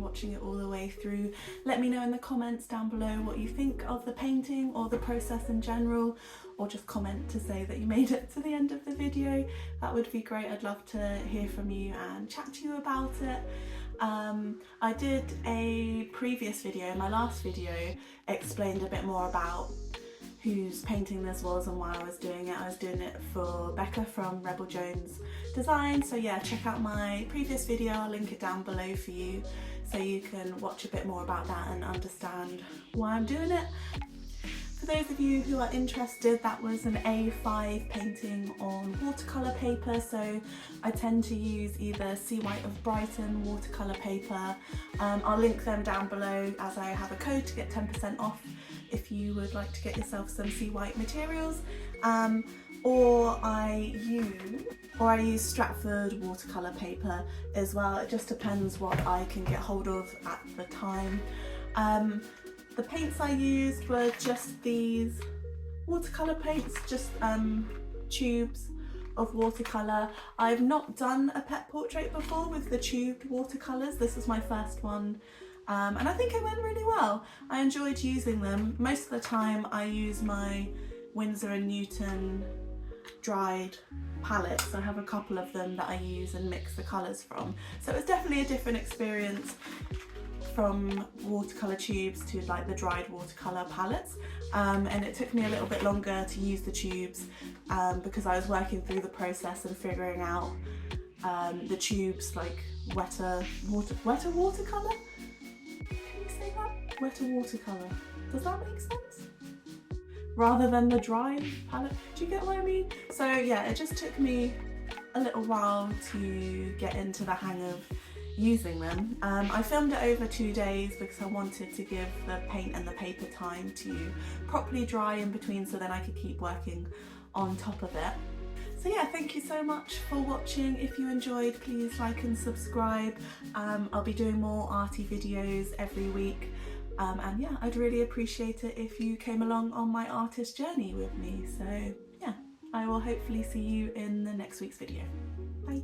watching it all the way through. Let me know in the comments down below what you think of the painting or the process in general, or just comment to say that you made it to the end of the video. That would be great. I'd love to hear from you and chat to you about it. I did a previous video, my last video, explained a bit more about whose painting this was and why I was doing it. I was doing it for Becca from Rebel Jones Design, so yeah, check out my previous video, I'll link it down below for you so you can watch a bit more about that and understand why I'm doing it. For those of you who are interested, that was an A5 painting on watercolour paper, so I tend to use either Sea White of Brighton watercolour paper. I'll link them down below as I have a code to get 10% off if you would like to get yourself some Sea White materials. Or I use Stratford watercolour paper as well. It just depends what I can get hold of at the time. The paints I used were just these watercolour paints, just tubes of watercolour. I've not done a pet portrait before with the tubed watercolours. This was my first one, and I think it went really well. I enjoyed using them. Most of the time I use my Winsor & Newton dried palettes. I have a couple of them that I use and mix the colours from. So it was definitely a different experience from watercolour tubes to like the dried watercolour palettes, and it took me a little bit longer to use the tubes because I was working through the process and figuring out the tubes like wetter watercolour? Can you say that? Wetter watercolour. Does that make sense? Rather than the dry palette. Do you get what I mean? So yeah, it just took me a little while to get into the hang of using them. I filmed it over 2 days because I wanted to give the paint and the paper time to properly dry in between, so then I could keep working on top of it. So yeah, thank you so much for watching. If you enjoyed, please like and subscribe. I'll be doing more arty videos every week, and yeah, I'd really appreciate it if you came along on my artist journey with me. So yeah, I will hopefully see you in the next week's video. Bye.